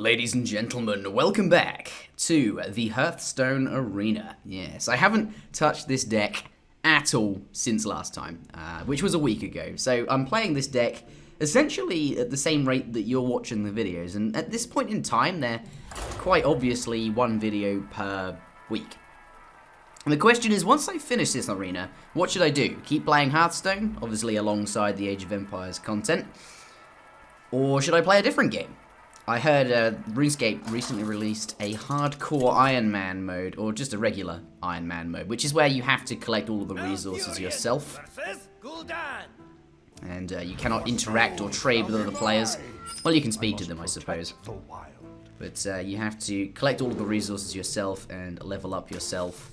Ladies and gentlemen, welcome back to the Hearthstone Arena. Yes, I haven't touched this deck at all since last time, which was a week ago. So I'm playing this deck essentially at the same rate that you're watching the videos. And at this point in time, they're quite obviously one video per week. And the question is, once I finish this arena, what should I do? Keep playing Hearthstone, obviously alongside the Age of Empires content, or should I play a different game? I heard RuneScape recently released a hardcore Iron Man mode, or just a regular Iron Man mode, which is where you have to collect all of the resources yourself. And you cannot interact or trade with other players. Well, you can speak to them, I suppose. But you have to collect all of the resources yourself and level up yourself.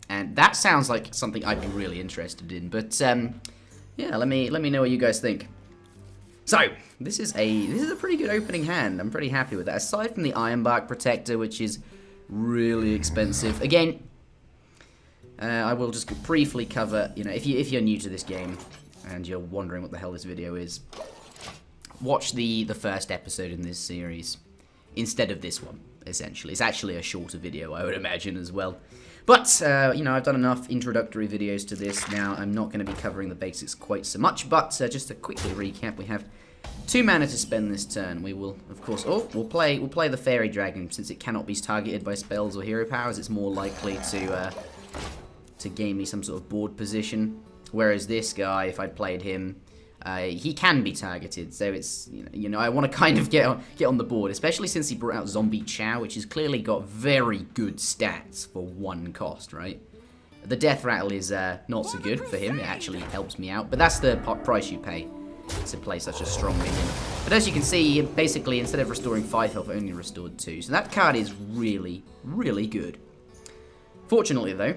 And that sounds like something I'd be really interested in. But yeah, let me know what you guys think. So, this is a pretty good opening hand. I'm pretty happy with that. Aside from the Ironbark Protector, which is really expensive. Again, I will just briefly cover, you know, if you're new to this game and you're wondering what the hell this video is, watch the first episode in this series instead of this one, essentially. It's actually a shorter video, I would imagine, as well. But, you know, I've done enough introductory videos to this now. I'm not going to be covering the basics quite so much, but just to quickly recap, we have 2 mana to spend this turn. We will, of course, we'll play the Fairy Dragon. Since it cannot be targeted by spells or hero powers, it's more likely to gain me some sort of board position. Whereas this guy, if I'd played him, he can be targeted, so it's, you know, I want to kind of get on the board, especially since he brought out Zombie Chow, which has clearly got very good stats for 1 cost, right? The Death Rattle is not so good for him. It actually helps me out, but that's the price you pay to play such a strong minion. But as you can see, basically, instead of restoring 5 health, only restored 2. So that card is really, really good. Fortunately, though,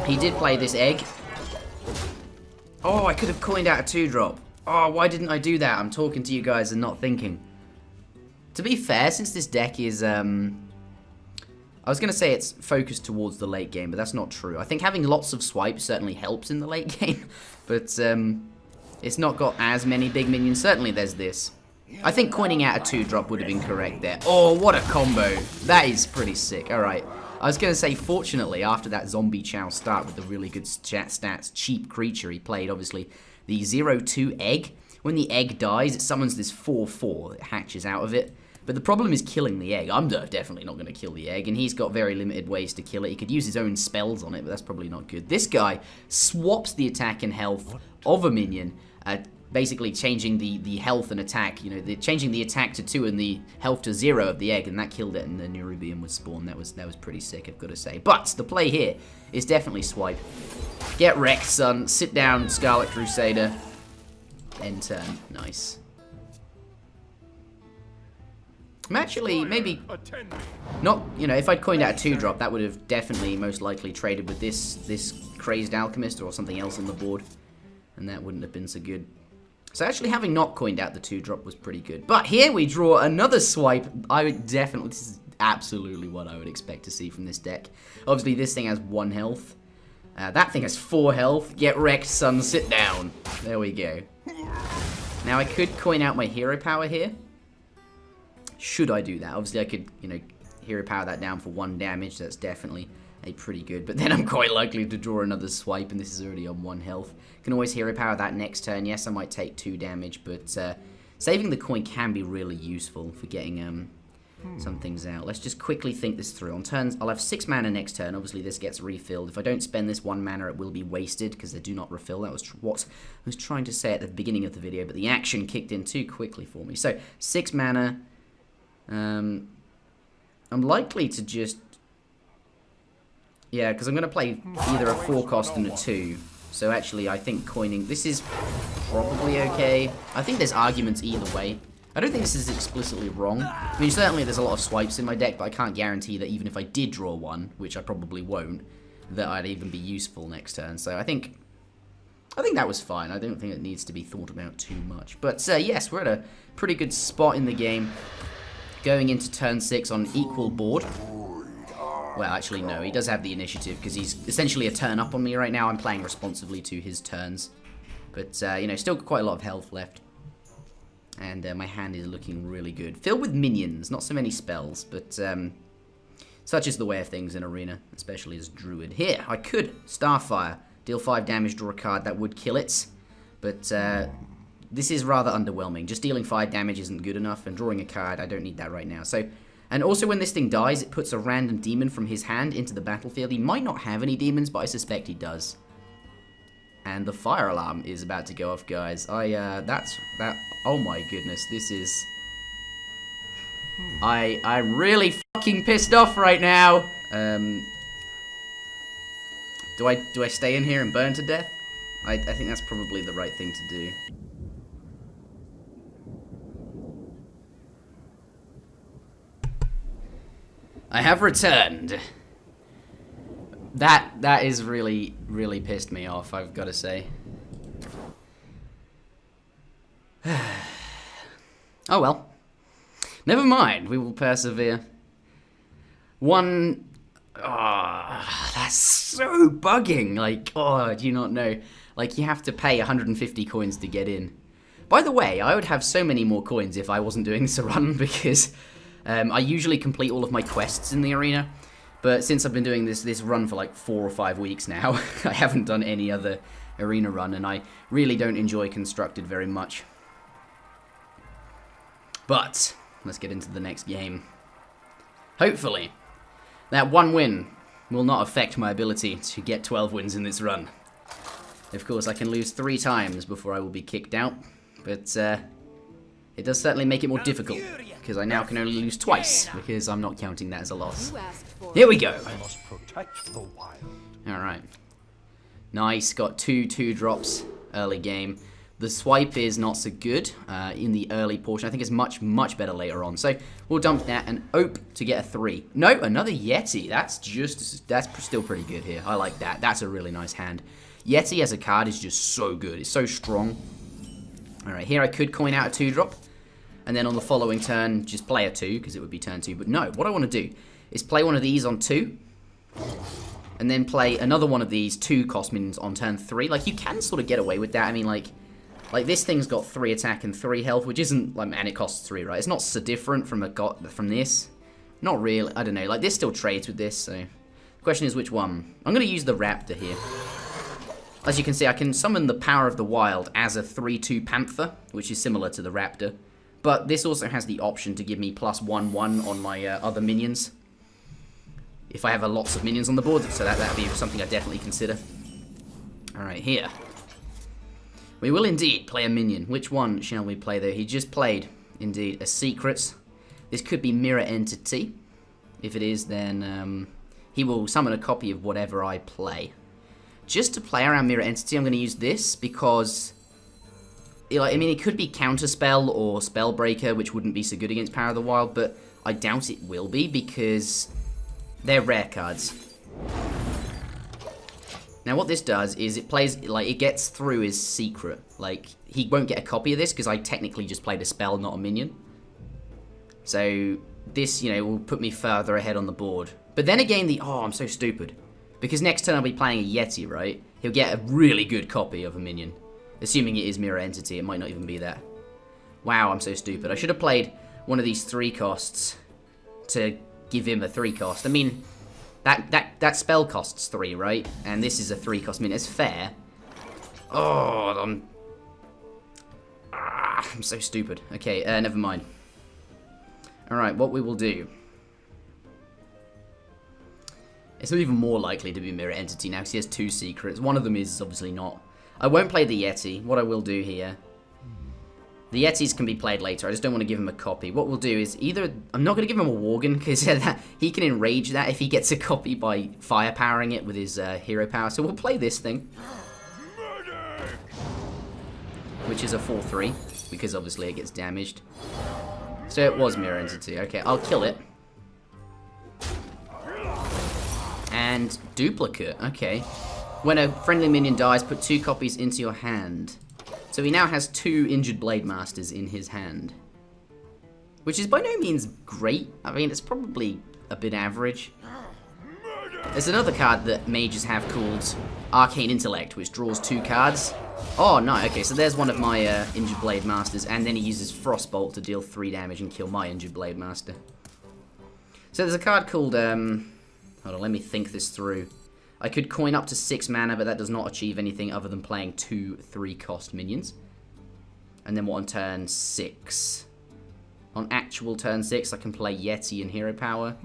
he did play this egg. Oh, I could have coined out a 2-drop. Oh, why didn't I do that? I'm talking to you guys and not thinking. To be fair, since this deck is, I was going to say it's focused towards the late game, but that's not true. I think having lots of swipes certainly helps in the late game, but it's not got as many big minions. Certainly there's this. I think coining out a 2-drop would have been correct there. Oh, what a combo. That is pretty sick. All right. I was going to say, fortunately, after that Zombie Chow start with the really good stats, cheap creature he played, obviously, the 0-2 egg. When the egg dies, it summons this 4-4 that hatches out of it. But the problem is killing the egg. I'm definitely not going to kill the egg, and he's got very limited ways to kill it. He could use his own spells on it, but that's probably not good. This guy swaps the attack and health of a minion, basically changing the health and attack, you know, changing the attack to 2 and the health to 0 of the egg, and that killed it, and the Nerubian was spawned. That was pretty sick, I've got to say. But the play here is definitely swipe. Get wrecked, son. Sit down, Scarlet Crusader. End turn. Nice. I'm actually, maybe not, you know, if I'd coined out a 2-drop, that would have definitely most likely traded with this Crazed Alchemist or something else on the board, and that wouldn't have been so good. So actually having not coined out the 2-drop was pretty good. But here we draw another swipe. I would definitely, this is absolutely what I would expect to see from this deck. Obviously this thing has 1 health. That thing has 4 health. Get wrecked, son, sit down. There we go. Now I could coin out my hero power here. Should I do that? Obviously I could, you know, hero power that down for 1 damage. That's definitely a pretty good, but then I'm quite likely to draw another swipe, and this is already on 1 health. Can always hero power that next turn. Yes, I might take 2 damage, but saving the coin can be really useful for getting some things out. Let's just quickly think this through. On turns, I'll have 6 mana next turn. Obviously, this gets refilled. If I don't spend this 1 mana, it will be wasted because they do not refill. That was what I was trying to say at the beginning of the video, but the action kicked in too quickly for me. So, 6 mana. I'm likely to just... Yeah, because I'm going to play either a 4 cost and a 2. So actually, I think coining... This is probably okay. I think there's arguments either way. I don't think this is explicitly wrong. I mean, certainly there's a lot of swipes in my deck, but I can't guarantee that even if I did draw one, which I probably won't, that I'd even be useful next turn. So I think that was fine. I don't think it needs to be thought about too much. But yes, we're at a pretty good spot in the game. Going into turn 6 on equal board. Well, actually, no. He does have the initiative because he's essentially a turn up on me right now. I'm playing responsively to his turns. But, you know, still quite a lot of health left. And my hand is looking really good. Filled with minions, not so many spells, but such is the way of things in Arena, especially as Druid. Here, I could Starfire, deal 5 damage, draw a card, that would kill it. But this is rather underwhelming. Just dealing 5 damage isn't good enough, and drawing a card, I don't need that right now. So, and also when this thing dies, it puts a random demon from his hand into the battlefield. He might not have any demons, but I suspect he does. And the fire alarm is about to go off, guys. Oh my goodness, this is... I'm really fucking pissed off right now. Do I stay in here and burn to death? I think that's probably the right thing to do. I have returned. That is really, really pissed me off, I've got to say. Oh well. Never mind, we will persevere. That's so bugging. Like, do you not know? Like, you have to pay 150 coins to get in. By the way, I would have so many more coins if I wasn't doing this run, because I usually complete all of my quests in the arena. But since I've been doing this run for like 4 or 5 weeks now, I haven't done any other arena run, and I really don't enjoy Constructed very much. But let's get into the next game. Hopefully, that 1 win will not affect my ability to get 12 wins in this run. Of course, I can lose 3 times before I will be kicked out, but it does certainly make it more difficult, because I now can only lose twice, because I'm not counting that as a loss. Here we go. Alright. Nice, got 2 drops early game. The swipe is not so good in the early portion. I think it's much, much better later on. So we'll dump that and hope to get a 3. No, another Yeti. That's still pretty good here. I like that. That's a really nice hand. Yeti as a card is just so good. It's so strong. Alright, here I could coin out a 2-drop. And then on the following turn, just play a 2, because it would be turn 2. But no, what I want to do is play one of these on 2. And then play another one of these 2 cost minions on turn 3. Like, you can sort of get away with that. I mean, like this thing's got 3 attack and 3 health, which isn't, like, and it costs 3, right? It's not so different from this. Not really. I don't know. Like, this still trades with this, so... The question is which one. I'm going to use the Raptor here. As you can see, I can summon the Power of the Wild as a 3/2 Panther, which is similar to the Raptor. But this also has the option to give me +1/1 on my other minions. If I have lots of minions on the board, so that would be something I definitely consider. Alright, here. We will indeed play a minion. Which one shall we play though? He just played, indeed, a Secret. This could be Mirror Entity. If it is, then he will summon a copy of whatever I play. Just to play around Mirror Entity, I'm going to use this because... I mean, it could be Counterspell or Spellbreaker, which wouldn't be so good against Power of the Wild, but I doubt it will be because they're rare cards. Now, what this does is it plays, like, it gets through his Secret. Like, he won't get a copy of this because I technically just played a spell, not a minion. So, this, will put me further ahead on the board. But then again, oh, I'm so stupid. Because next turn I'll be playing a Yeti, right? He'll get a really good copy of a minion. Assuming it is Mirror Entity, it might not even be that. Wow, I'm so stupid. I should have played one of these 3 costs to give him a 3 cost. I mean, that spell costs 3, right? And this is a 3 cost minion. It's fair. Oh, I'm so stupid. Okay, never mind. Alright, what we will do... It's even more likely to be Mirror Entity now because he has 2 secrets. One of them is obviously not. I won't play the Yeti. What I will do here... The Yetis can be played later. I just don't want to give him a copy. What we'll do is either... I'm not going to give him a Worgen because he can enrage that if he gets a copy by firepowering it with his hero power. So we'll play this thing. Which is a 4/3 because obviously it gets damaged. So it was Mirror Entity. Okay, I'll kill it. And duplicate. Okay. When a friendly minion dies, put 2 copies into your hand. So he now has 2 Injured Blade Masters in his hand. Which is by no means great. I mean, it's probably a bit average. There's another card that mages have called Arcane Intellect, which draws 2 cards. Oh, no. Okay, so there's one of my Injured Blade Masters, and then he uses Frostbolt to deal 3 damage and kill my Injured Blade Master. So there's a card called, hold on, let me think this through. I could coin up to 6 mana, but that does not achieve anything other than playing 2 3-cost minions. And then what on turn 6? On actual turn 6, I can play Yeti and Hero Power.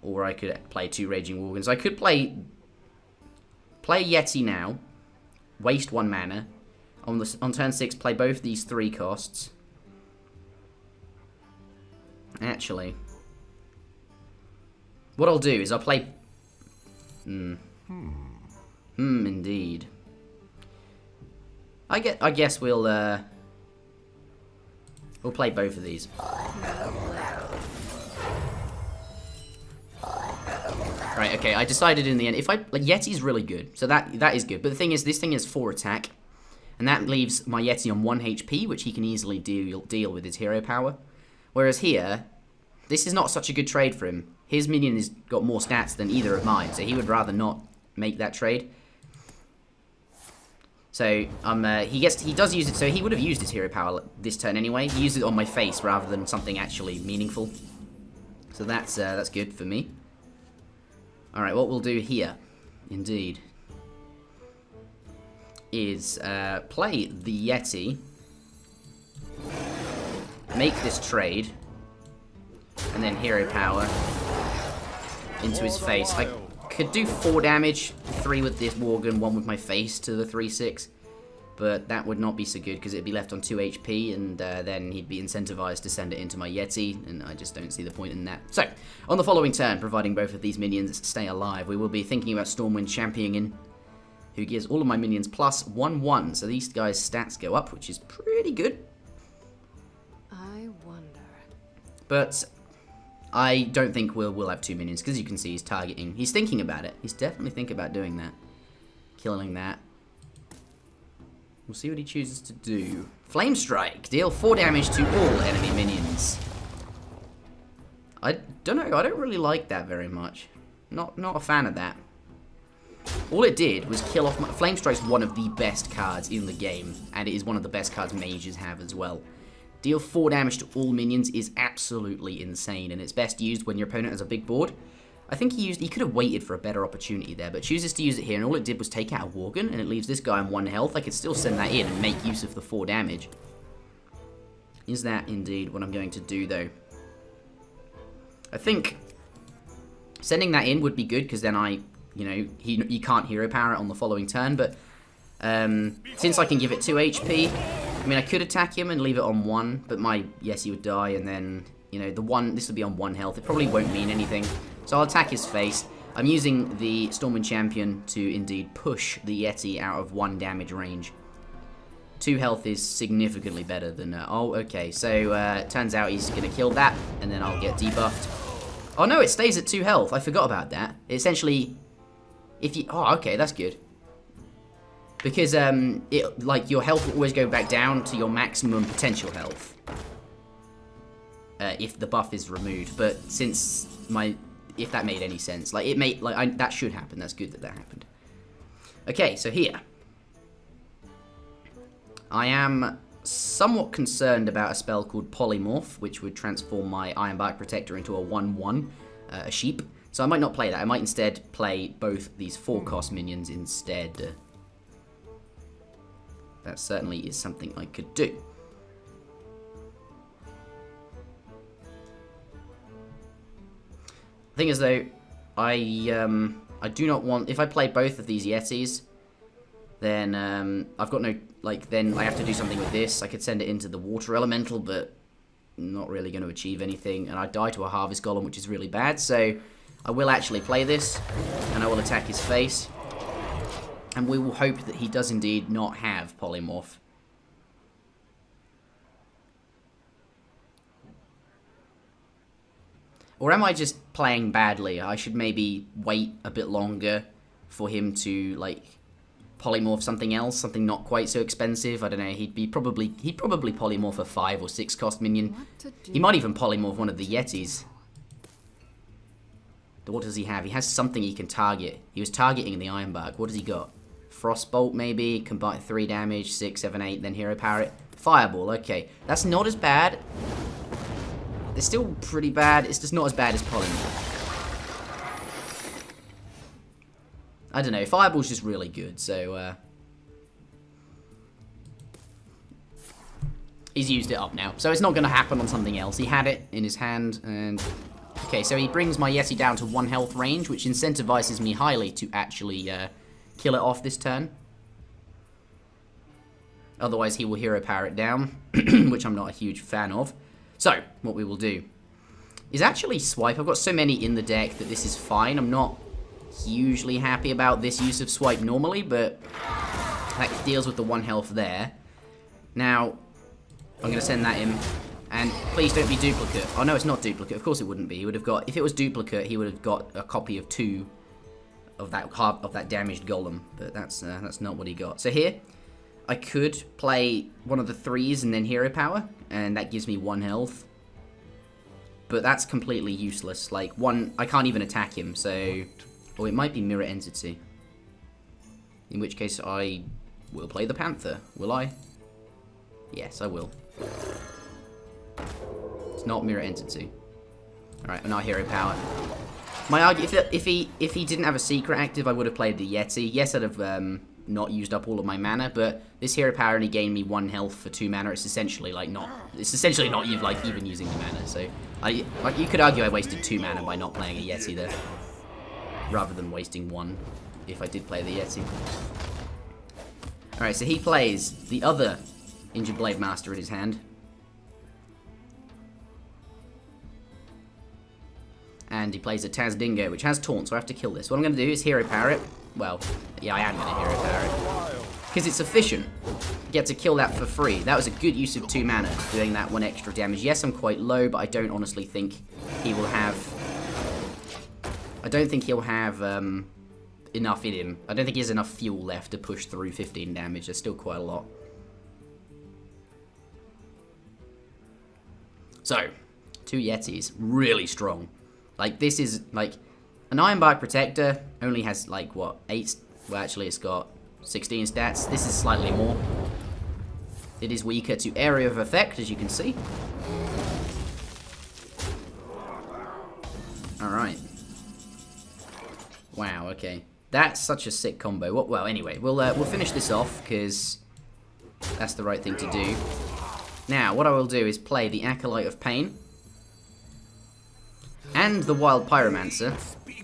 Or I could play 2 Raging Worgens. I could play Yeti now, waste 1 mana. On turn 6, play both these 3 costs. Actually, what I'll do is I'll play... indeed. I guess we'll play both of these. Right, okay, I decided in the end, Yeti's really good, so that is good. But the thing is, this thing is 4 attack, and that leaves my Yeti on 1 HP, which he can easily deal with his hero power. Whereas here, this is not such a good trade for him. His minion has got more stats than either of mine, so he would rather not make that trade. So, he does use it, so he would have used his hero power this turn anyway. He used it on my face rather than something actually meaningful. So that's good for me. Alright, what we'll do here, indeed, is play the Yeti, make this trade, and then hero power into his face. I could do 4 damage, 3 with this Worgen, 1 with my face to the 3/6, but that would not be so good because it'd be left on 2 HP, and then he'd be incentivized to send it into my Yeti, and I just don't see the point in that. So, on the following turn, providing both of these minions stay alive, we will be thinking about Stormwind championing, who gives all of my minions plus 1/1, so these guys' stats go up, which is pretty good. I wonder. But I don't think we'll have 2 minions, because you can see he's targeting. He's thinking about it. He's definitely thinking about doing that. Killing that. We'll see what he chooses to do. Flame Strike. Deal 4 damage to all enemy minions. I don't know. I don't really like that very much. Not a fan of that. All it did was kill off my... Flame Strike's one of the best cards in the game, and it is one of the best cards mages have as well. Deal 4 damage to all minions is absolutely insane, and it's best used when your opponent has a big board. I think he could have waited for a better opportunity there, but chooses to use it here, and all it did was take out a Worgen, and it leaves this guy on 1 health. I could still send that in and make use of the 4 damage. Is that indeed what I'm going to do, though? I think sending that in would be good, because then he can't hero power it on the following turn, but since I can give it 2 HP, I mean, I could attack him and leave it on 1, but yes, he would die, and then, this would be on 1 health. It probably won't mean anything. So I'll attack his face. I'm using the Stormwind Champion to indeed push the Yeti out of 1 damage range. 2 health is significantly better than... oh, okay, so turns out he's going to kill that, and then I'll get debuffed. Oh no, it stays at 2 health. I forgot about that. Essentially, if you... Oh, okay, that's good. Because your health will always go back down to your maximum potential health if the buff is removed. But since if that made any sense, that should happen. That's good that happened. Okay, so here I am somewhat concerned about a spell called Polymorph, which would transform my Ironbark Protector into a 1/1, a sheep. So I might not play that. I might instead play both these 4-cost minions instead. That certainly is something I could do. The thing is, though, I do not want... If I play both of these Yetis, then I've got no... then I have to do something with this. I could send it into the Water Elemental, but not really going to achieve anything. And I die to a Harvest Golem, which is really bad. So I will actually play this, and I will attack his face. And we will hope that he does indeed not have Polymorph. Or am I just playing badly? I should maybe wait a bit longer for him to, polymorph something else, something not quite so expensive. I don't know, he'd probably polymorph a 5 or 6 cost minion. He might even polymorph one of the Yetis. What does he have? He has something he can target. He was targeting the Ironbark. What has he got? Frostbolt, maybe. Combine 3 damage, 6, 7, 8, then Hero Power it. Fireball, okay. That's not as bad. It's still pretty bad. It's just not as bad as Pollen. I don't know. Fireball's just really good, so... he's used it up now. So it's not going to happen on something else. He had it in his hand, and... Okay, so he brings my Yeti down to 1 health range, which incentivizes me highly to actually kill it off this turn. Otherwise, he will Hero Power it down, which I'm not a huge fan of. So, what we will do is actually swipe. I've got so many in the deck that this is fine. I'm not hugely happy about this use of swipe normally, but that deals with the 1 health there. Now, I'm going to send that in. And please don't be duplicate. Oh no, it's not duplicate. Of course it wouldn't be. He would have got, if it was duplicate, he would have got a copy of 2 of that damaged golem. But that's not what he got. So here, I could play one of the 3s and then Hero Power, and that gives me 1 health. But that's completely useless. Like I can't even attack him. So, or it might be Mirror Entity. In which case I will play the Panther. Will I? Yes, I will. Not Mirror Entity. Alright, now Hero Power. My argument, if he didn't have a secret active, I would have played the Yeti. Yes, I'd have not used up all of my mana, but this Hero Power only gained me 1 health for 2 mana. It's essentially like not even using the mana. So you could argue I wasted 2 mana by not playing a Yeti there, rather than wasting 1 if I did play the Yeti. Alright, so he plays the other Injured Blade Master in his hand. And he plays a Taz Dingo, which has Taunt, so I have to kill this. What I'm going to do is Hero Power it. Well, yeah, I am going to Hero Power it. Because it's efficient. Get to kill that for free. That was a good use of 2 mana, doing that 1 extra damage. Yes, I'm quite low, but I don't honestly think he will have... I don't think he'll have enough in him. I don't think he has enough fuel left to push through 15 damage. There's still quite a lot. So, 2 Yetis. Really strong. Like, this is, like, an Ironbark Protector only has, like, what, 8... Well, actually, it's got 16 stats. This is slightly more. It is weaker to Area of Effect, as you can see. Alright. Wow, okay. That's such a sick combo. Well, anyway, we'll finish this off, because that's the right thing to do. Now, what I will do is play the Acolyte of Pain. And the Wild Pyromancer.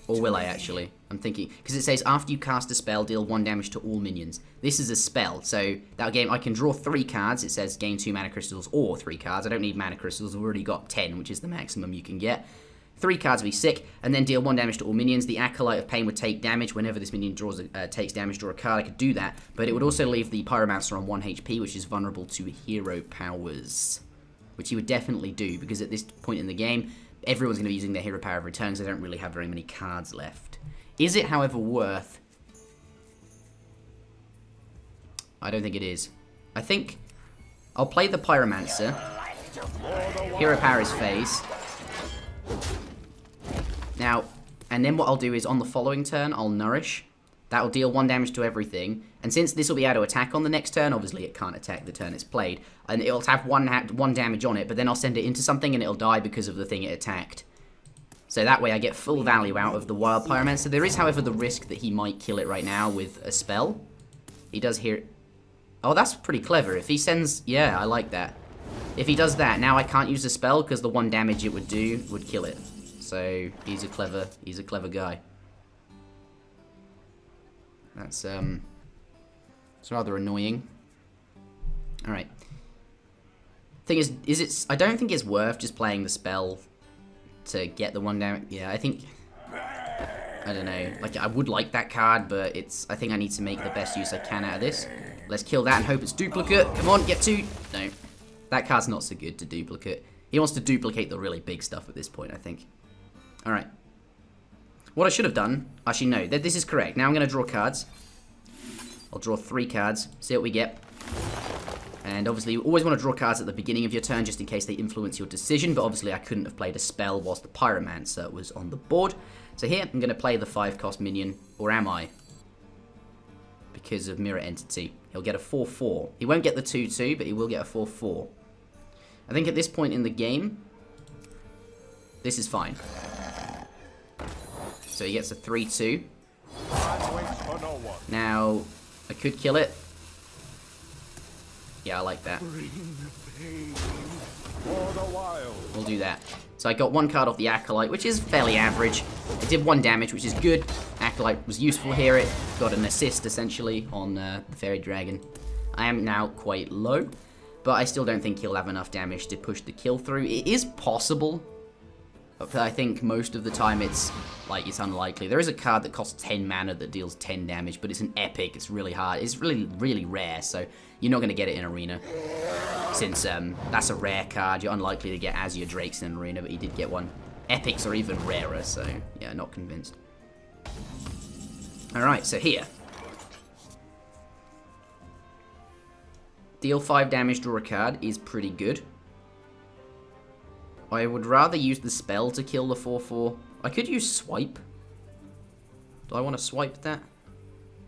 Or will I, actually? I'm thinking. Because it says, after you cast a spell, deal 1 damage to all minions. This is a spell. So, that game, I can draw 3 cards. It says, gain 2 mana crystals or 3 cards. I don't need mana crystals. I've already got 10, which is the maximum you can get. 3 cards would be sick. And then deal 1 damage to all minions. The Acolyte of Pain would take damage. Whenever this minion takes damage, draw a card. I could do that. But it would also leave the Pyromancer on 1 HP, which is vulnerable to hero powers. Which he would definitely do. Because at this point in the game... everyone's going to be using their Hero Power every turn, so they don't really have very many cards left. Is it, however, worth... I don't think it is. I think I'll play the Pyromancer. Hero Power his face. Now, and then what I'll do is, on the following turn, I'll Nourish. That will deal 1 damage to everything. And since this will be able to attack on the next turn, obviously it can't attack the turn it's played. And it'll have one damage on it, but then I'll send it into something and it'll die because of the thing it attacked. So that way I get full value out of the Wild Pyromancer. There is, however, the risk that he might kill it right now with a spell. He does hear... Oh, that's pretty clever. If he sends... Yeah, I like that. If he does that, now I can't use the spell because the 1 damage it would do would kill it. So he's a clever guy. That's it's rather annoying. Alright. Thing is it... I don't think it's worth just playing the spell to get the 1 damage. Yeah, I think... I don't know. Like, I would like that card, but it's... I think I need to make the best use I can out of this. Let's kill that and hope it's duplicate. Come on, get 2. No. That card's not so good to duplicate. He wants to duplicate the really big stuff at this point, I think. Alright. What I should have done... Actually, no. This is correct. Now I'm going to draw cards. I'll draw 3 cards. See what we get. And obviously you always want to draw cards at the beginning of your turn just in case they influence your decision, but obviously I couldn't have played a spell whilst the Pyromancer was on the board. So here I'm going to play the 5-cost minion, or am I? Because of Mirror Entity. He'll get a 4-4. He won't get the 2-2, but he will get a 4-4. I think at this point in the game, this is fine. So he gets a 3-2. Now, I could kill it. Yeah, I like that. We'll do that. So I got one card off the Acolyte, which is fairly average. It did 1 damage, which is good. Acolyte was useful here. It got an assist, essentially, on the Fairy Dragon. I am now quite low, but I still don't think he'll have enough damage to push the kill through. It is possible, but I think most of the time it's unlikely. There is a card that costs 10 mana that deals 10 damage, but it's an epic. It's really hard. It's really, really rare, so you're not going to get it in Arena. Since that's a rare card, you're unlikely to get Azure Drakes in Arena, but you did get one. Epics are even rarer, so yeah, not convinced. Alright, so here. Deal 5 damage, draw a card is pretty good. I would rather use the spell to kill the 4-4. I could use Swipe. Do I want to swipe that?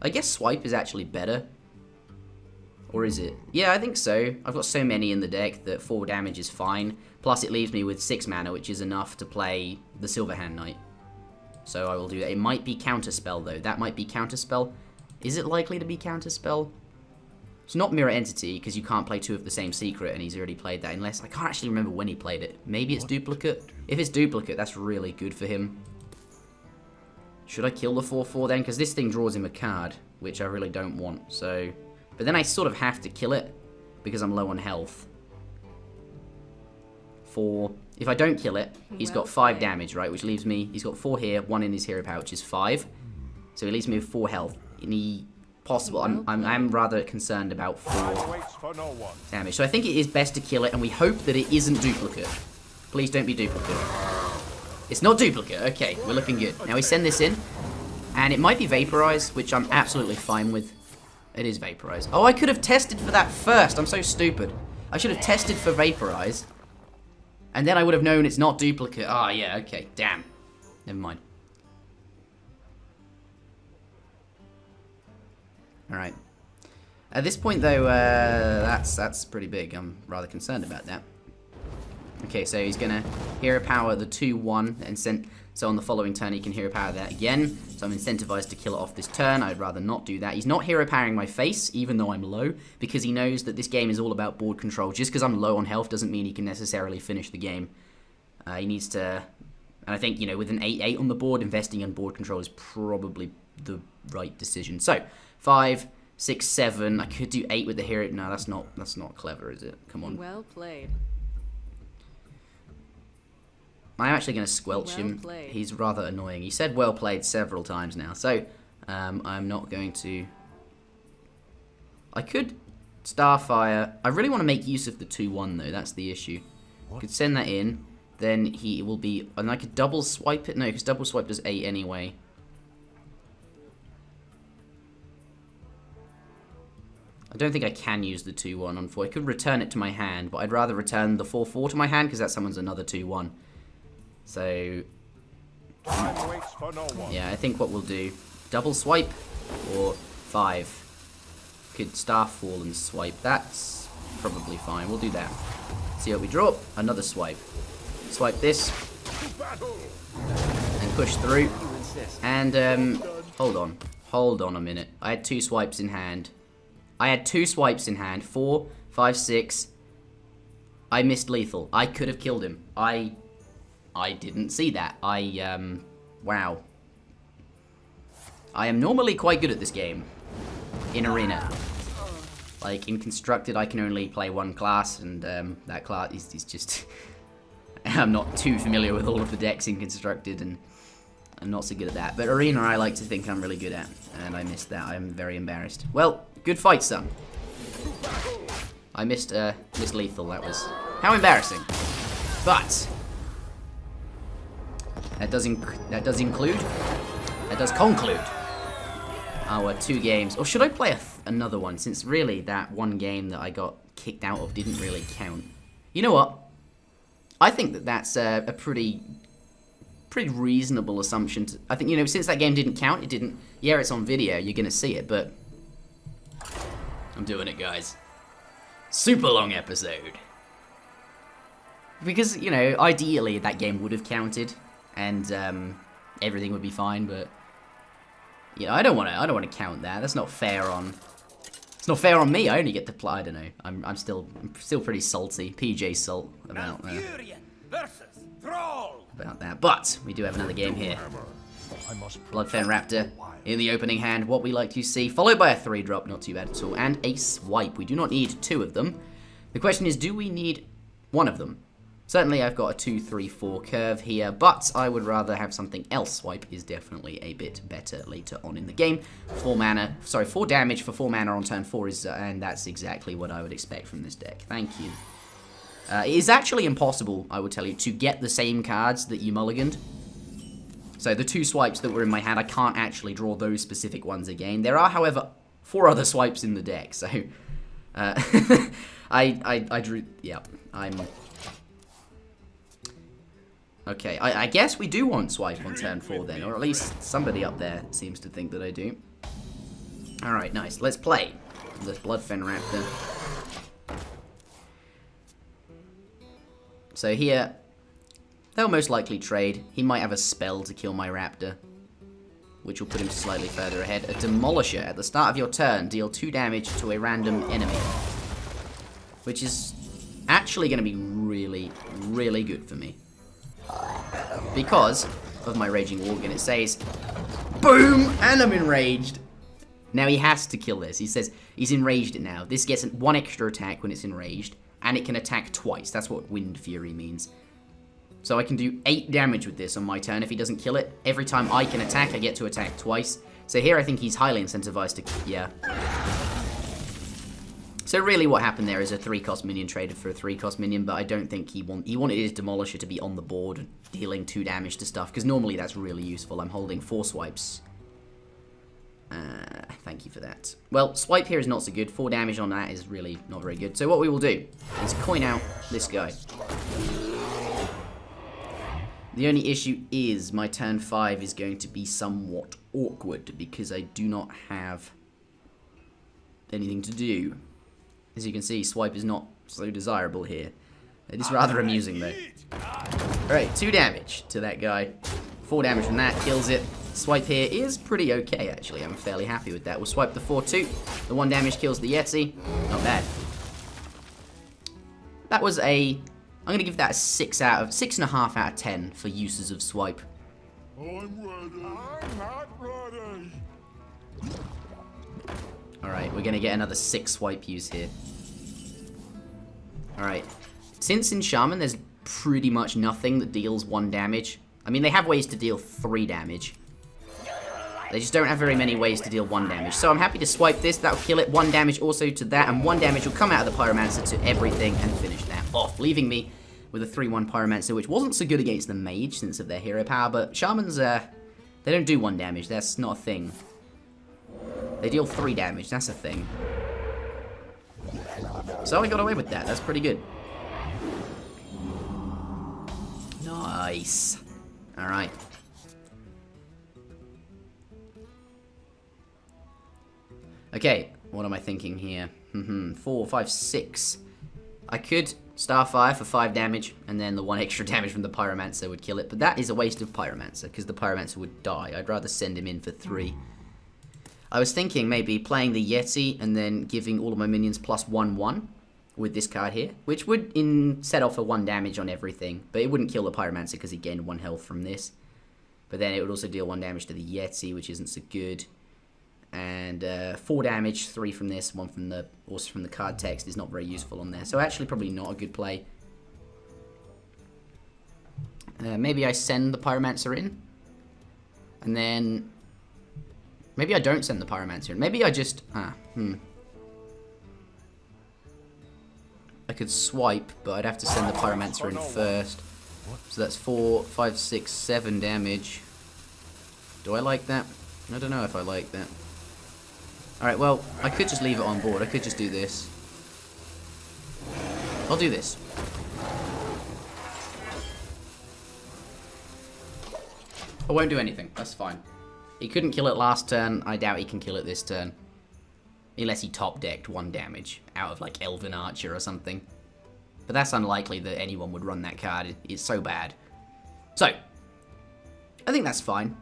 I guess Swipe is actually better. Or is it? Yeah, I think so. I've got so many in the deck that 4 damage is fine. Plus it leaves me with 6 mana, which is enough to play the Silverhand Knight. So I will do that. It might be Counterspell, though. That might be Counterspell. Is it likely to be Counterspell? It's not Mirror Entity, because you can't play 2 of the same secret, and he's already played that, unless... I can't actually remember when he played it. Maybe it's Duplicate? If it's Duplicate, that's really good for him. Should I kill the 4-4 then? Because this thing draws him a card, which I really don't want, so... But then I sort of have to kill it, because I'm low on health. If I don't kill it, he's got 5 damage, right? Which leaves me... He's got 4 here, 1 in his hero power, which is 5. So he leaves me with 4 health. I'm rather concerned about 4 damage. So I think it is best to kill it, and we hope that it isn't Duplicate. Please don't be Duplicate. It's not Duplicate. Okay, we're looking good. Now we send this in, and it might be Vaporize, which I'm absolutely fine with. It is Vaporize. Oh, I could have tested for that first. I'm so stupid. I should have tested for Vaporize, and then I would have known it's not Duplicate. Ah, yeah, okay. Damn. Never mind. Alright. At this point, though, that's pretty big. I'm rather concerned about that. Okay, so he's going to Hero Power the 2-1, and so on the following turn he can Hero Power that again. So I'm incentivized to kill it off this turn. I'd rather not do that. He's not Hero Powering my face, even though I'm low, because he knows that this game is all about board control. Just because I'm low on health doesn't mean he can necessarily finish the game. He needs to... And I think, you know, with an 8-8 on the board, investing in board control is probably the right decision. So, 5, 6, 7. I could do 8 with the hero. No, that's not clever, is it? Come on. Well played. I'm actually going to squelch him. He's rather annoying. He said well played several times now. So, I'm not going to... I could Starfire. I really want to make use of the 2-1, though. That's the issue. I could send that in. Then he will be... And I could double swipe it. No, because double swipe does 8 anyway. I don't think I can use the 2-1 on 4. I could return it to my hand, but I'd rather return the 4-4 to my hand because that summons another 2-1. So... Yeah, I think what we'll do... Double swipe or 5. Could Starfall and swipe. That's probably fine. We'll do that. See what we draw. Another swipe. Swipe this. And push through. And, hold on. Hold on a minute. I had 2 swipes in hand. 4, 5, 6. I missed lethal. I could have killed him. I didn't see that. Wow. I am normally quite good at this game. In Arena. Like, in Constructed, I can only play 1 class, and that class is just... I'm not too familiar with all of the decks in Constructed, and I'm not so good at that. But Arena, I like to think I'm really good at, and I missed that. I'm very embarrassed. Well, good fight, son. I missed lethal. That was... How embarrassing. But... That does conclude our 2 games. Or should I play another one? Since really that one game that I got kicked out of didn't really count. You know what? I think that that's a pretty reasonable assumption. I think, you know, since that game didn't count, it didn't... Yeah, it's on video, you're going to see it, but... I'm doing it, guys. Super long episode. Because, you know, ideally that game would have counted, and everything would be fine, but... You know, I don't want to count that. That's not fair on... It's not fair on me. I only get to play. I don't know. I'm still pretty salty. PJ salt about that. But we do have another game here. Bloodfen Raptor in the opening hand. What we like to see, followed by a 3-drop. Not too bad at all, and a swipe. We do not need 2 of them. The question is, do we need 1 of them? Certainly, I've got a 2, 3, 4 curve here, but I would rather have something else. Swipe is definitely a bit better later on in the game. 4 damage for 4 mana on turn 4 is, and that's exactly what I would expect from this deck. Thank you. It is actually impossible, I would tell you, to get the same cards that you mulliganed. So the 2 swipes that were in my hand, I can't actually draw those specific ones again. There are, however, 4 other swipes in the deck, so I drew. Yeah, Okay, I guess we do want swipe on turn 4 then, or at least somebody up there seems to think that I do. Alright, nice. Let's play this Bloodfen Raptor. So here, they'll most likely trade. He might have a spell to kill my Raptor, which will put him slightly further ahead. A Demolisher. At the start of your turn, deal 2 damage to a random enemy, which is actually going to be really, really good for me. Because of my Raging Worgen, it says, boom, and I'm enraged. Now he has to kill this. He says he's enraged it now. This gets 1 extra attack when it's enraged, and it can attack twice. That's what Wind Fury means. So I can do 8 damage with this on my turn if he doesn't kill it. Every time I can attack, I get to attack twice. So here I think he's highly incentivized to... Yeah. So really what happened there is a 3-cost minion traded for a 3-cost minion, but I don't think he wanted his Demolisher to be on the board, dealing 2 damage to stuff, because normally that's really useful. I'm holding 4 swipes. Thank you for that. Well, swipe here is not so good. 4 damage on that is really not very good. So what we will do is coin out this guy. The only issue is my turn 5 is going to be somewhat awkward, because I do not have anything to do. As you can see, swipe is not so desirable here. It is rather amusing, though. Alright, 2 damage to that guy. 4 damage from that, kills it. Swipe here is pretty okay, actually. I'm fairly happy with that. We'll swipe the 4-2. The 1 damage kills the Yeti. Not bad. That was a... I'm going to give that a 6.5 out of 10 for uses of swipe. I'm ready. I'm not ready. Alright, we're going to get another 6 swipe use here. Alright. Since in Shaman there's pretty much nothing that deals 1 damage. I mean, they have ways to deal 3 damage. They just don't have very many ways to deal 1 damage. So I'm happy to swipe this. That'll kill it. 1 damage also to that. And 1 damage will come out of the Pyromancer to everything and finish that off. Leaving me with a 3-1 Pyromancer, which wasn't so good against the Mage since of their hero power. But Shamans, they don't do 1 damage. That's not a thing. They deal 3 damage, that's a thing. So I got away with that, that's pretty good. Nice. Alright. Okay, what am I thinking here? 4, 5, 6. I could Starfire for 5 damage, and then the 1 extra damage from the Pyromancer would kill it, but that is a waste of Pyromancer, because the Pyromancer would die. I'd rather send him in for 3. I was thinking maybe playing the Yeti and then giving all of my minions plus 1/1 with this card here, which would set off a 1 damage on everything, but it wouldn't kill the Pyromancer because he gained 1 health from this. But then it would also deal 1 damage to the Yeti, which isn't so good. And 4 damage, 3 from this, 1 from the card text is not very useful on there. So actually probably not a good play. Maybe I send the Pyromancer in, and then... Maybe I don't send the Pyromancer in. Maybe I just... I could swipe, but I'd have to send the Pyromancer in first. So that's 4, 5, 6, 7 damage. Do I like that? I don't know if I like that. Alright, well, I could just leave it on board. I could just do this. I'll do this. I won't do anything. That's fine. He couldn't kill it last turn. I doubt he can kill it this turn. Unless he top-decked 1 damage out of, like, Elven Archer or something. But that's unlikely that anyone would run that card. It's so bad. So, I think that's fine.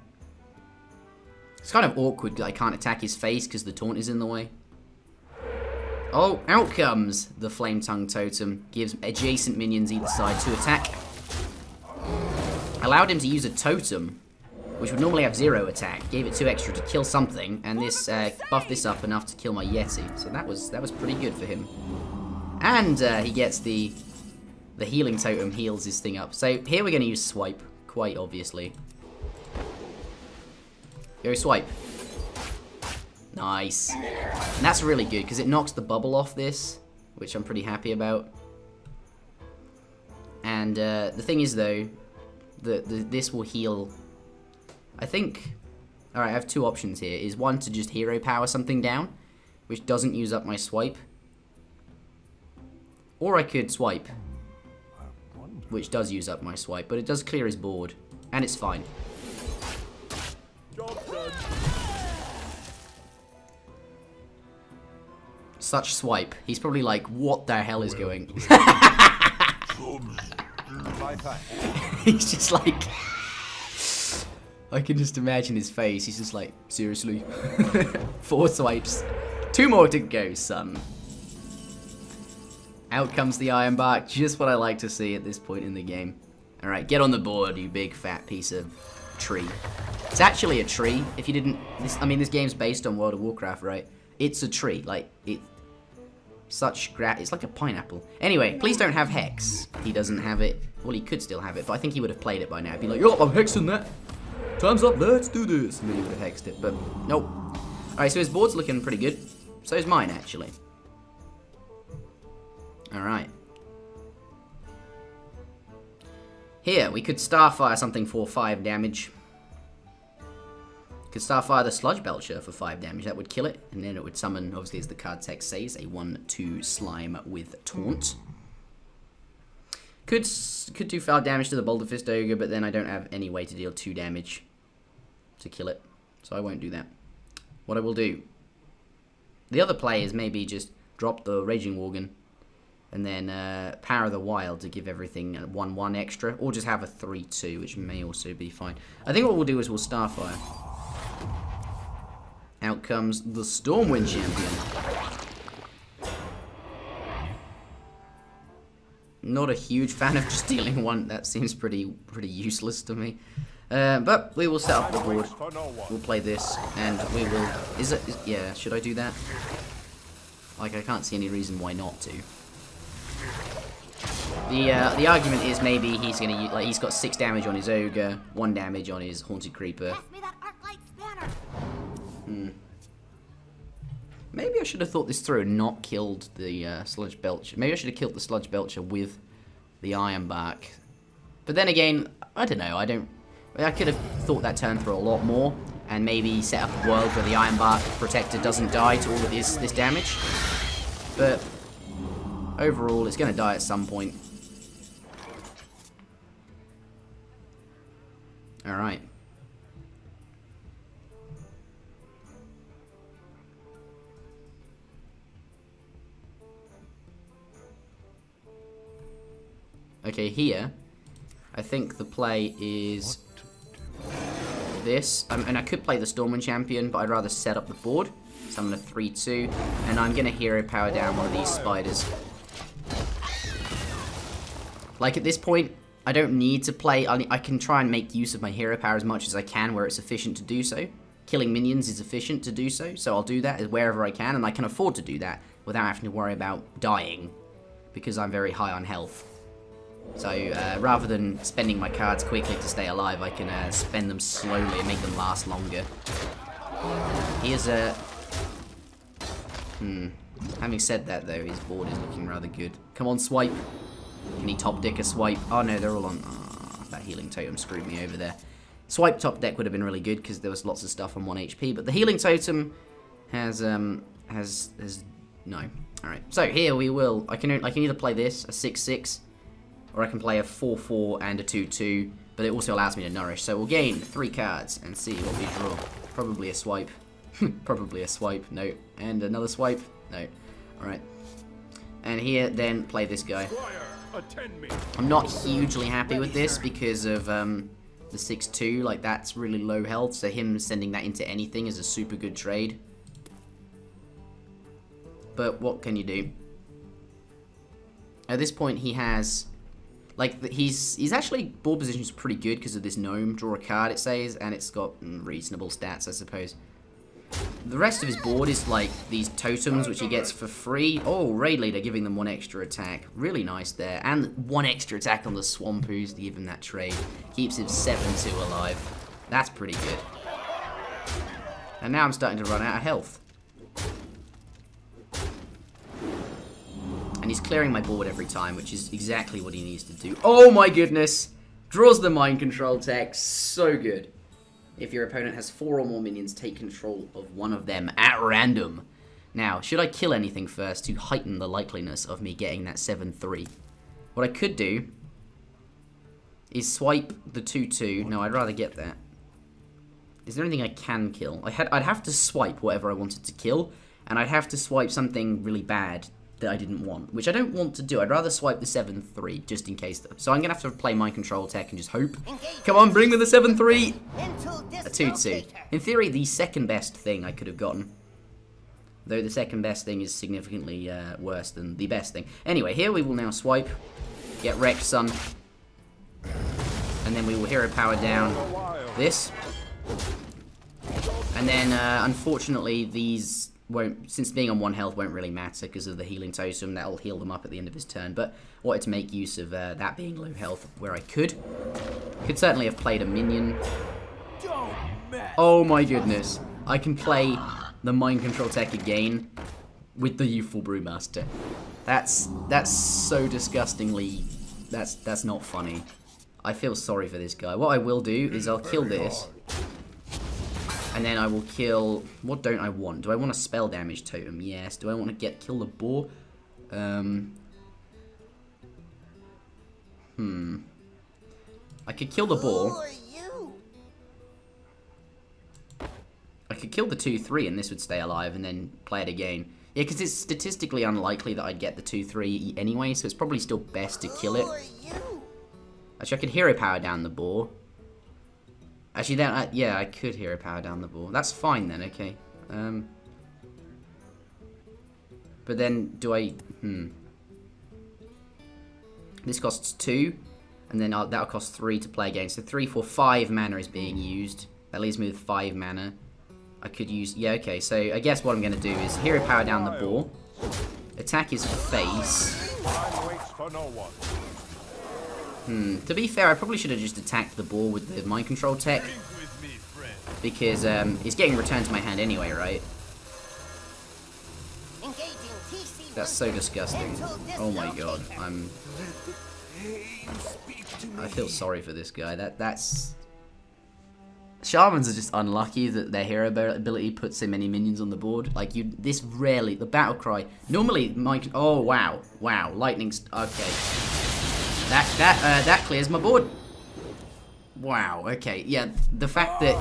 It's kind of awkward that I can't attack his face because the taunt is in the way. Oh, out comes the Flame Tongue Totem. Gives adjacent minions either side to attack. Allowed him to use a totem, which would normally have 0 attack. Gave it 2 extra to kill something, and this buffed this up enough to kill my Yeti. So that was pretty good for him. And he gets the healing totem, heals his thing up. So here we're going to use swipe, quite obviously. Go swipe. Nice. And that's really good, because it knocks the bubble off this, which I'm pretty happy about. And the thing is, though, this will heal... I think... Alright, I have 2 options here. Is one to just hero power something down, which doesn't use up my swipe. Or I could swipe, which does use up my swipe, but it does clear his board, and it's fine. Such swipe. He's probably like, what the hell is going? He's just like... I can just imagine his face. He's just like, seriously? 4 swipes. 2 more to go, son. Out comes the Ironbark. Just what I like to see at this point in the game. Alright, get on the board, you big fat piece of tree. It's actually a tree. If you didn't... I mean, this game's based on World of Warcraft, right? It's a tree. Like, it's like a pineapple. Anyway, please don't have Hex. He doesn't have it. Well, he could still have it, but I think he would have played it by now. He'd be like, yo, I'm hexing that. Time's up, let's do this. And then he would have hexed it, but nope. Alright, so his board's looking pretty good. So is mine, actually. Alright. Here, we could Starfire something for 5 damage. Could Starfire the Sludge Belcher for 5 damage. That would kill it. And then it would summon, obviously as the card text says, a 1/2 slime with Taunt. Could do 5 damage to the Boulder Fist Ogre, but then I don't have any way to deal 2 damage to kill it. So I won't do that. What I will do... The other play is maybe just drop the Raging Worgen and then Power the Wild to give everything a 1/1 extra, or just have a 3/2, which may also be fine. I think what we'll do is we'll Starfire. Out comes the Stormwind Champion. Not a huge fan of just dealing 1. That seems pretty useless to me. But we will set up the board. We'll play this, and we will... yeah, should I do that? Like, I can't see any reason why not to. The argument is maybe he's gonna use, like, he's got 6 damage on his Ogre, 1 damage on his Haunted Creeper. Maybe I should have thought this through and not killed the Sludge Belcher. Maybe I should have killed the Sludge Belcher with the Ironbark. But then again, I don't know. I could have thought that turn through a lot more, and maybe set up a world where the Ironbark Protector doesn't die to all of this damage. But overall, it's going to die at some point. Alright. Okay, here, I think the play is this. And I could play the Stormwind Champion, but I'd rather set up the board. So I'm going to 3/2, and I'm going to hero power down one of these spiders. Like, at this point, I don't need to play... I can try and make use of my hero power as much as I can where it's efficient to do so. Killing minions is efficient to do so, so I'll do that wherever I can, and I can afford to do that without having to worry about dying, because I'm very high on health. So, rather than spending my cards quickly to stay alive, I can spend them slowly and make them last longer. Here's a... Having said that, though, his board is looking rather good. Come on, swipe. Can he top deck a swipe? Oh, no, they're all on... Oh, that healing totem screwed me over there. Swipe top deck would have been really good, because there was lots of stuff on 1 HP, but the healing totem has no. Alright, so here we will. I can either play this, a 6-6, or I can play a 4-4 and a 2-2, but it also allows me to nourish. So we'll gain 3 cards and see what we draw. Probably a swipe. Probably a swipe, no. And another swipe, no. Alright. And here, then, play this guy. I'm not hugely happy with this because of the 6-2, like that's really low health, so him sending that into anything is a super good trade. But what can you do? At this point he has, like, he's actually, board position is pretty good because of this gnome. Draw a card, it says, and it's got reasonable stats, I suppose. The rest of his board is like these totems which he gets for free. Oh, Raid Leader giving them 1 extra attack. Really nice there. And 1 extra attack on the Swampoos to give him that trade. Keeps him 7-2 alive. That's pretty good. And now I'm starting to run out of health. And he's clearing my board every time, which is exactly what he needs to do. Oh my goodness! Draws the mind control tech. So good. If your opponent has 4 or more minions, take control of one of them at random. Now, should I kill anything first to heighten the likeliness of me getting that 7-3? What I could do is swipe the 2-2. No, I'd rather get that. Is there anything I can kill? I'd have to swipe whatever I wanted to kill, and I'd have to swipe something really bad that I didn't want, which I don't want to do. I'd rather swipe the 7-3, just in case. So I'm going to have to play Mind Control Tech and just hope. Come on, bring me the 7-3! A 2-2. In theory, the second best thing I could have gotten. Though the second best thing is significantly worse than the best thing. Anyway, here we will now swipe. Get wrecked, son. And then we will hero power down this. And then, unfortunately, these won't, since being on 1 health won't really matter because of the healing totem. That'll heal them up at the end of his turn. But wanted to make use of that being low health where I could. Could certainly have played a minion. Oh my goodness. I can play the Mind Control Tech again with the Youthful Brewmaster. That's so disgustingly, that's not funny. I feel sorry for this guy. What I will do is I'll kill this. And then I will kill... What don't I want? Do I want a spell damage totem? Yes. Do I want to kill the boar? I could kill the boar. I could kill the 2-3 and this would stay alive and then play it again. Yeah, because it's statistically unlikely that I'd get the 2-3 anyway, so it's probably still best to kill it. Actually, I could hero power down the boar. Actually, then, yeah, I could hero power down the boar. That's fine then, okay. But then, do I... This costs 2, and then that'll cost 3 to play again. So 3, 4, 5 mana is being used. That leaves me with 5 mana. I could use... Yeah, okay, so I guess what I'm going to do is hero power down the boar. Attack his face. To be fair, I probably should have just attacked the boar with the Mind Control Tech. Because it's getting returned to my hand anyway, right? That's so disgusting. Oh my god, I feel sorry for this guy. That's... Shamans are just unlucky that their hero ability puts so many minions on the board. Like, this rarely... The battle cry... Normally, oh, wow. Wow, lightning's... Okay. That clears my board. Wow, okay. Yeah, the fact that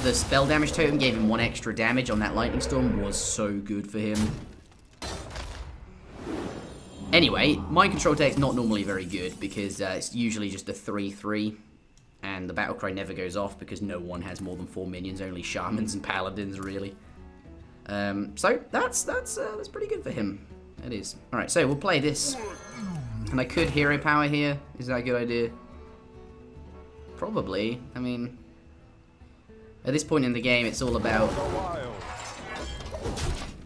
the spell damage totem gave him 1 extra damage on that lightning storm was so good for him. Anyway, Mind Control Tech's not normally very good because it's usually just a 3-3. And the battle cry never goes off because no one has more than 4 minions, only shamans and paladins, really. So that's pretty good for him. It is. Alright, so we'll play this. And I could hero power here. Is that a good idea? Probably. I mean, at this point in the game, it's all about...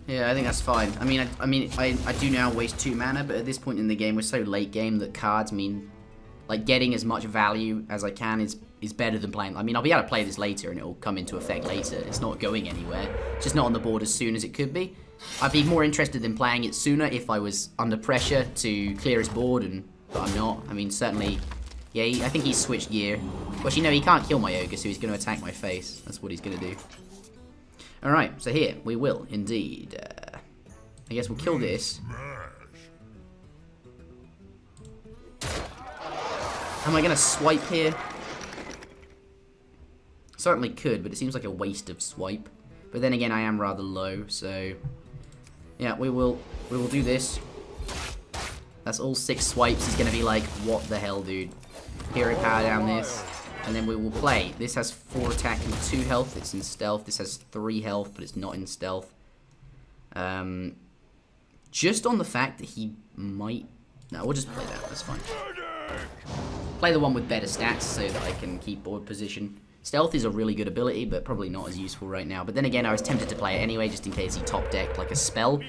Yeah, I think that's fine. I mean, I do now waste 2 mana, but at this point in the game, we're so late game that cards mean... Like, getting as much value as I can is better than playing... I mean, I'll be able to play this later and it'll come into effect later. It's not going anywhere. It's just not on the board as soon as it could be. I'd be more interested in playing it sooner if I was under pressure to clear his board, but I'm not. I mean, certainly... Yeah, I think he's switched gear. Well, you know, he can't kill my ogre, so he's going to attack my face. That's what he's going to do. Alright, so here we will indeed I guess we'll kill this. Am I going to swipe here? Certainly could, but it seems like a waste of swipe. But then again, I am rather low, so... Yeah, we will do this. That's all 6 swipes. He's going to be like, what the hell, dude? Hero power down this. And then we will play. This has 4 attack and 2 health. It's in stealth. This has 3 health, but it's not in stealth. Just on the fact that he might... No, we'll just play that. That's fine. Play the one with better stats so that I can keep board position. Stealth is a really good ability, but probably not as useful right now. But then again, I was tempted to play it anyway, just in case he top decked like a spell.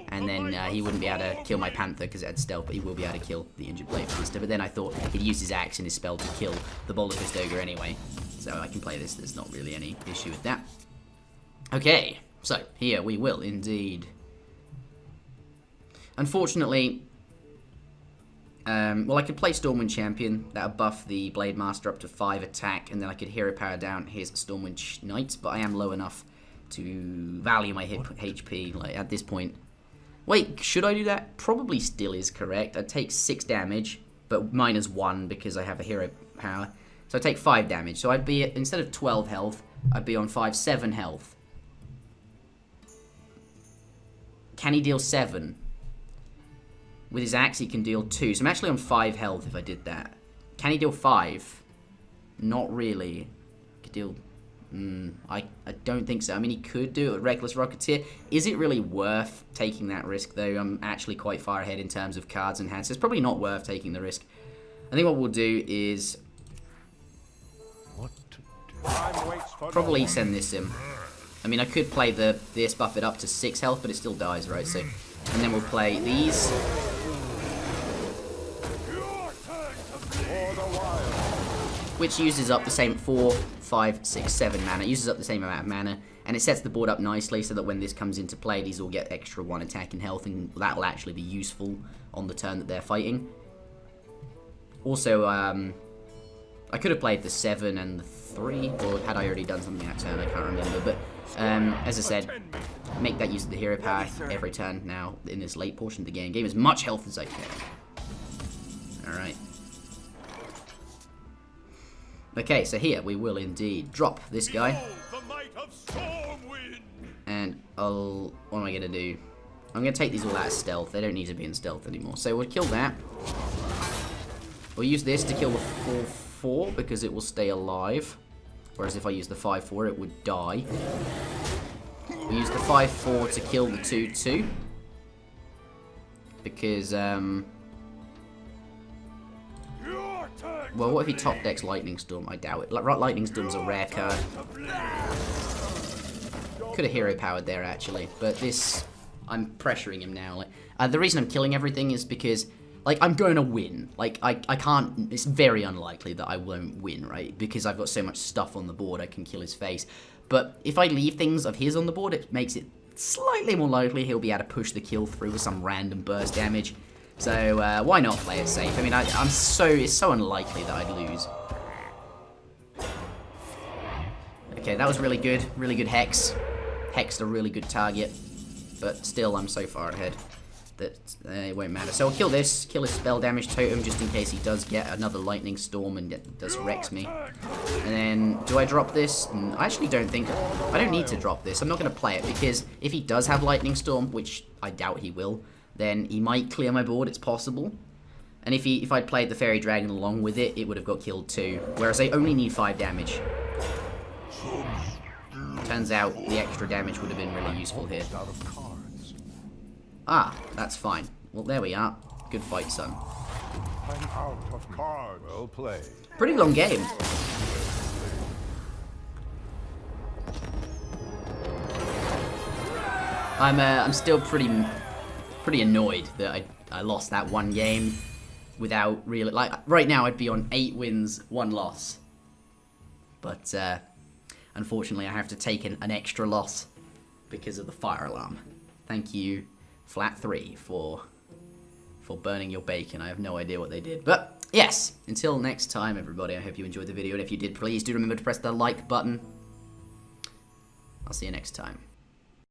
And then he wouldn't be able to kill my Panther because it had stealth, but he will be able to kill the Injured Blade Twister. But then I thought he'd use his axe and his spell to kill the Boulderfist Ogre anyway. So I can play this. There's not really any issue with that. Okay, so here we will indeed. Unfortunately, well, I could play Stormwind Champion. That would buff the Blade Master up to 5 attack, and then I could hero power down his Stormwind Knight, but I am low enough to value my HP, like, at this point. Wait, should I do that? Probably still is correct. I'd take 6 damage, but minus 1 because I have a hero power. So I take 5 damage. So I'd be, instead of 12 health, I'd be on 7 health. Can he deal 7? With his axe, he can deal 2. So I'm actually on 5 health if I did that. Can he deal 5? Not really. Could deal... I don't think so. I mean, he could do it with Reckless Rocketeer. Is it really worth taking that risk, though? I'm actually quite far ahead in terms of cards and hands. So it's probably not worth taking the risk. I think what we'll do is... probably send this in. I mean, I could play this, buff it up to 6 health, but it still dies, right? So, and then we'll play these. Which uses up the same 4, 5, 6, 7 mana. It uses up the same amount of mana. And it sets the board up nicely so that when this comes into play, these all get extra 1 attack and health. And that will actually be useful on the turn that they're fighting. Also, I could have played the 7 and the 3. Or had I already done something that turn? I can't remember. But as I said, make that use of the hero power every turn now in this late portion of the game. Gain as much health as I can. Alright. Okay, so here we will indeed drop this guy. And what am I going to do? I'm going to take these all out of stealth. They don't need to be in stealth anymore. So we'll kill that. We'll use this to kill the 4/4 because it will stay alive. Whereas if I use the 5/4, it would die. We'll use the 5/4 to kill the 2/2. Because, well, what if he top decks Lightning Storm? I doubt it. Lightning Storm's a rare card. Could have hero powered there, actually. But this... I'm pressuring him now. Like, the reason I'm killing everything is because, like, I'm going to win. Like, I can't... It's very unlikely that I won't win, right? Because I've got so much stuff on the board, I can kill his face. But if I leave things of his on the board, it makes it slightly more likely he'll be able to push the kill through with some random burst damage. So, why not play it safe? I mean, it's so unlikely that I'd lose. Okay, that was really good. Really good Hex. Hexed a really good target. But still, I'm so far ahead that it won't matter. So I'll kill this. Kill his spell damage totem just in case he does get another Lightning Storm and does Rex me. And then, do I drop this? I actually don't think... I don't need to drop this. I'm not going to play it because if he does have Lightning Storm, which I doubt he will... then he might clear my board, it's possible. And if I'd played the Fairy Dragon along with it, it would have got killed too. Whereas I only need 5 damage. Turns out the extra damage would have been really useful here. Ah, that's fine. Well, there we are. Good fight, son. I'm out of cards. Well played. Pretty long game. I'm still pretty annoyed that I lost that one game without really... Like, right now I'd be on 8 wins, 1 loss. But, unfortunately I have to take an extra loss because of the fire alarm. Thank you, Flat 3, for burning your bacon. I have no idea what they did. But, yes, until next time, everybody, I hope you enjoyed the video. And if you did, please do remember to press the like button. I'll see you next time.